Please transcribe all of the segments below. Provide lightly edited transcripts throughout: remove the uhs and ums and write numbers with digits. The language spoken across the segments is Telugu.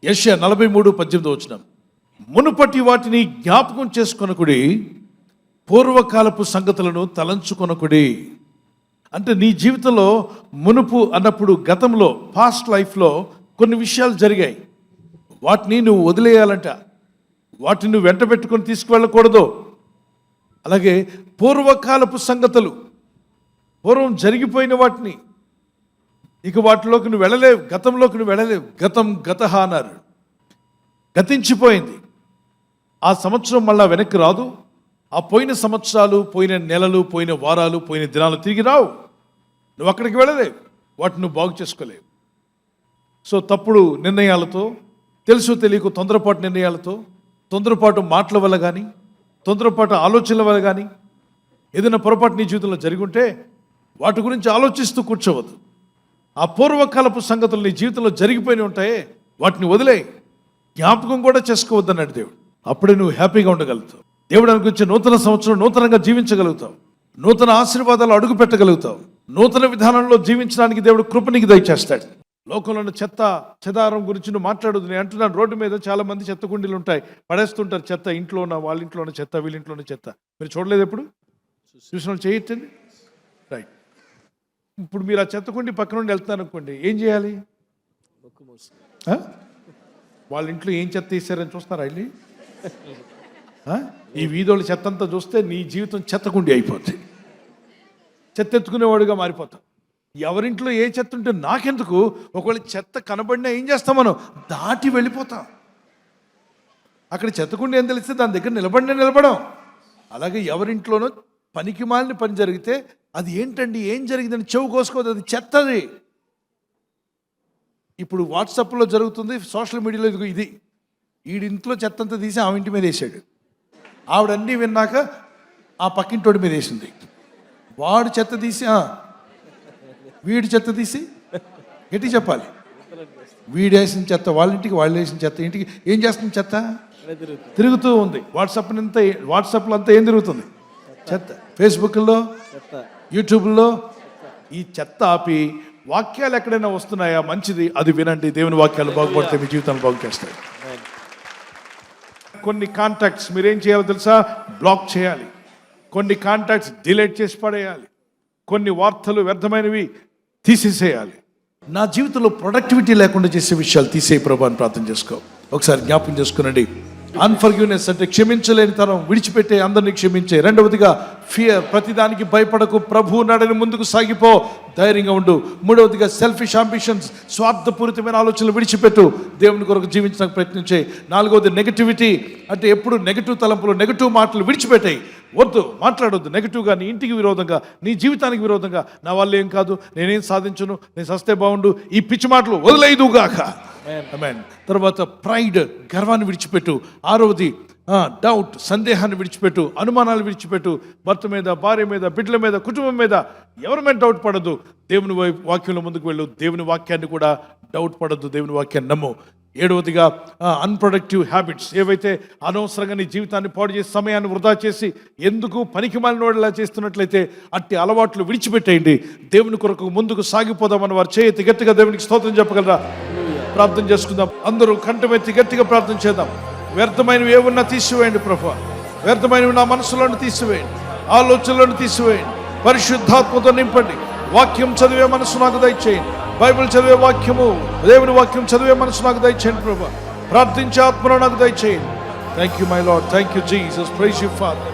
యెషయా 43:18 మునుపటి వాటిని జ్ఞాపకం చేసుకొనకుడి, పూర్వకాలపు సంగతులను తలంచుకొనకుడి. అంటే నీ జీవితంలో మునుపు అన్నప్పుడు గతంలో పాస్ట్ లైఫ్లో కొన్ని విషయాలు జరిగాయి. వాటిని నువ్వు వదిలేయాలంట, వాటిని నువ్వు వెంట పెట్టుకొని తీసుకువెళ్ళకూడదు. అలాగే పూర్వకాలపు సంగతులు, పూర్వం జరిగిపోయిన వాటిని ఇక వాటిలోకి నువ్వు వెళ్ళలేవు, గతంలోకి నువ్వు వెళ్ళలేవు. గతం గతహ అన్నారు, గతించిపోయింది. ఆ సంవత్సరం మళ్ళా వెనక్కి రాదు. ఆ పోయిన సంవత్సరాలు, పోయిన నెలలు, పోయిన వారాలు, పోయిన దినాలు తిరిగి రావు. నువ్వు అక్కడికి వెళ్ళలేవు, వాటిని నువ్వు బాగు చేసుకోలేవు. సో తప్పుడు నిర్ణయాలతో, తెలుసు తెలియకు తొందరపాటు నిర్ణయాలతో, తొందరపాటు మాటల వల్ల కానీ, తొందరపాటు ఆలోచనల వల్ల కానీ ఏదైనా పొరపాటు నీ జీవితంలో జరిగి ఉంటే వాటి గురించి ఆలోచిస్తూ కూర్చోవద్దు. ఆ పూర్వకాలపు సంగతులు నీ జీవితంలో జరిగిపోయి ఉంటాయే, వాటిని వదిలే, జ్ఞాపకం కూడా చేసుకోవద్దు అన్నాడు దేవుడు. అప్పుడే నువ్వు హ్యాపీగా ఉండగలుగుతావు. దేవుడు అనుకుంటే నూతన సంవత్సరం నూతనంగా జీవించగలుగుతావు, నూతన ఆశీర్వాదాలు అడుగు పెట్టగలుగుతావు, నూతన విధానంలో జీవించడానికి దేవుడు కృప నీకు దయచేస్తాడు. లోకంలో ఉన్న చెత్త చెదారం గురించి నువ్వు మాట్లాడదు. నేను అంటున్నాను, రోడ్డు మీద చాలా మంది చెత్త కుండీలు ఉంటాయి, పడేస్తుంటారు చెత్త. ఇంట్లో ఉన్న వాళ్ళ ఇంట్లో ఉన్న చెత్త, వీళ్ళ ఇంట్లో ఉన్న చెత్త. మీరు చూడలేదు ఎప్పుడు? చూసిన చేయొచ్చండి, రైట్. ఇప్పుడు మీరు ఆ చెత్త కుండీ పక్కన నుండి వెళ్తున్నారు అనుకోండి, ఏం చేయాలి? వాళ్ళ ఇంట్లో ఏం చెత్త తీసారని చూస్తారా వెళ్ళి? ఈ వీధోళ్ళ చెత్త అంతా చూస్తే నీ జీవితం చెత్తకుండి అయిపోతుంది, చెత్త ఎత్తుకునేవాడుగా మారిపోతాం. ఎవరింట్లో ఏ చెత్త ఉంటే నాకెందుకు? ఒకవేళ చెత్త కనబడినా ఏం చేస్తాం, మనం దాటి వెళ్ళిపోతాం. అక్కడ చెత్తకుండి ఏం తెలిస్తే దాని దగ్గర నిలబడం. అలాగే ఎవరింట్లోనో పనికి మాలిన పని జరిగితే అది ఏంటండి, ఏం జరిగిందని చెవు కోసుకోవద్దు, అది చెత్తది. ఇప్పుడు వాట్సాప్లో జరుగుతుంది, సోషల్ మీడియాలో ఇది వీడింట్లో చెత్త అంతా తీసి ఆమె ఇంటి మీద వేసాడు. ఆవిడన్నీ విన్నాక ఆ పక్కింటోడి మీద వేసింది. వాడు చెత్త తీసి వీడి చెత్త తీసి ఎట్టి చెప్పాలి, వీడు వేసిన చెత్త వాళ్ళ ఇంటికి, వాళ్ళు వేసిన చెత్త ఇంటికి. ఏం చేస్తుంది? చెత్త తిరుగుతూ ఉంది. వాట్సాప్లో అంతా ఏం తిరుగుతుంది? చెత్త. ఫేస్బుక్లో, యూట్యూబ్లో ఈ చెత్త ఆపి వాక్యాలు ఎక్కడైనా వస్తున్నాయా? మంచిది, అది వినండి. దేవుని వాక్యాలు బాగుపడితే మీ జీవితాన్ని బాగు చేస్తాయి. కొన్ని కాంటాక్ట్స్ మీరేం చేయాలో తెలుసా? బ్లాక్ చేయాలి. కొన్ని కాంటాక్ట్స్ డిలీట్ చేసి పడేయాలి. కొన్ని వార్తలు వ్యర్థమైనవి తీసేసేయాలి. నా జీవితంలో ప్రొడక్టివిటీ లేకుండా చేసే విషయాలు తీసేయి ప్రభు అని ప్రార్థన చేసుకో. ఒకసారి జ్ఞాపకం చేసుకునండి. అన్ఫర్గివ్నెస్ అంటే క్షమించలేని తనం, విడిచిపెట్టే, అందరినీ క్షమించే. రెండవదిగా ఫియర్, ప్రతిదానికి భయపడకు, ప్రభు నడని ముందుకు సాగిపో, ధైర్యంగా ఉండు. మూడవదిగా సెల్ఫిష్ అంబిషన్స్, స్వార్థపూరితమైన ఆలోచనలు విడిచిపెట్టు, దేవుని కొరకు జీవించడానికి ప్రయత్నించే. నాలుగవది నెగటివిటీ, అంటే ఎప్పుడు నెగటివ్ తలంపులు, నెగటివ్ మాటలు విడిచిపెట్టాయి. వద్దు, మాట్లాడొద్దు నెగటివ్గా, నీ ఇంటికి విరోధంగా, నీ జీవితానికి విరోధంగా. నా వల్ల ఏం కాదు, నేనేం సాధించను, నేను సస్తే బాగుండు, ఈ పిచ్చి మాటలు వదిలేదుగాక. ఆమేన్. తర్వాత ప్రైడ్, గర్వాన్ని విడిచిపెట్టు. ఆరవది డౌట్, సందేహాన్ని విడిచిపెట్టు, అనుమానాలు విడిచిపెట్టు. భర్త మీద, భార్య మీద, బిడ్డల మీద, కుటుంబం మీద, ఎవరి మీద డౌట్ పడద్దు. దేవుని వాక్యంలో ముందుకు వెళ్ళు. దేవుని వాక్యాన్ని కూడా డౌట్ పడద్దు, దేవుని వాక్యాన్ని నమ్ము. ఏడవదిగా అన్ప్రొడక్టివ్ హ్యాబిట్స్, ఏవైతే అనవసరంగా నీ జీవితాన్ని పాడు చేసి, సమయాన్ని వృధా చేసి, ఎందుకు పనికి మాలినోడిలా చేస్తున్నట్లయితే అట్టి అలవాట్లు విడిచిపెట్టేయండి. దేవుని కొరకు ముందుకు సాగిపోదామని వారు చేయెత్తి గట్టిగా దేవునికి స్తోత్రం చెప్పగలరా? ప్రార్థన చేసుకుందాం. అందరూ కంఠమెత్తి గట్టిగా ప్రార్థన చేద్దాం. వ్యర్థమైనవి ఏమన్నా తీసివేయండి ప్రభువా. వ్యర్థమైనవి నా మనసులోని తీసివేయండి, ఆలోచనలను తీసివేయండి. పరిశుద్ధాత్మతో నింపండి. వాక్యం చదివే మనసు నాకు దయచేయండి. బైబిల్ చదివే వాక్యము, దేవుని వాక్యం చదివే మనసు నాకు దయచేయండి ప్రభువా. ప్రార్థించే ఆత్మను నాకు దయచేయండి. Thank you my lord, thank you Jesus, praise you father.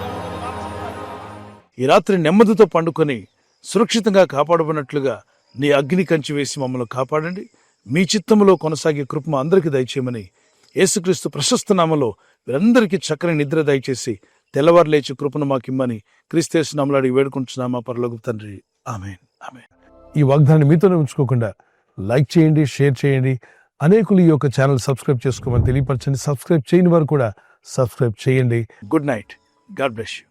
ఈ రాత్రి నెమ్మదితో పండుకొని సురక్షితంగా కాపాడబడినట్లుగా నీ అగ్ని కంచి వేసి మమ్మల్ని కాపాడండి. మీ చిత్తములో కొనసాగే కృప అందరికీ దయచేయమని యేసుక్రీస్తు ప్రశస్త నామములో వీరందరికీ చక్కని నిద్ర దయచేసి తెల్లవారు లేచి కృపను మాకిమ్మని క్రీస్తు యేసు నామములో అడిగి వేడుకుంటున్నామా పరలోకపు తండ్రి. ఆమేన్, ఆమేన్. ఈ వాగ్దానాన్ని మీతోనే ఉంచుకోకుండా లైక్ చేయండి, షేర్ చేయండి. అనేకులు ఈ యొక్క ఛానల్ సబ్స్క్రైబ్ చేసుకోమని తెలియపరచండి. సబ్స్క్రైబ్ చేయని వారు కూడా సబ్స్క్రైబ్ చేయండి. Good night. God bless you.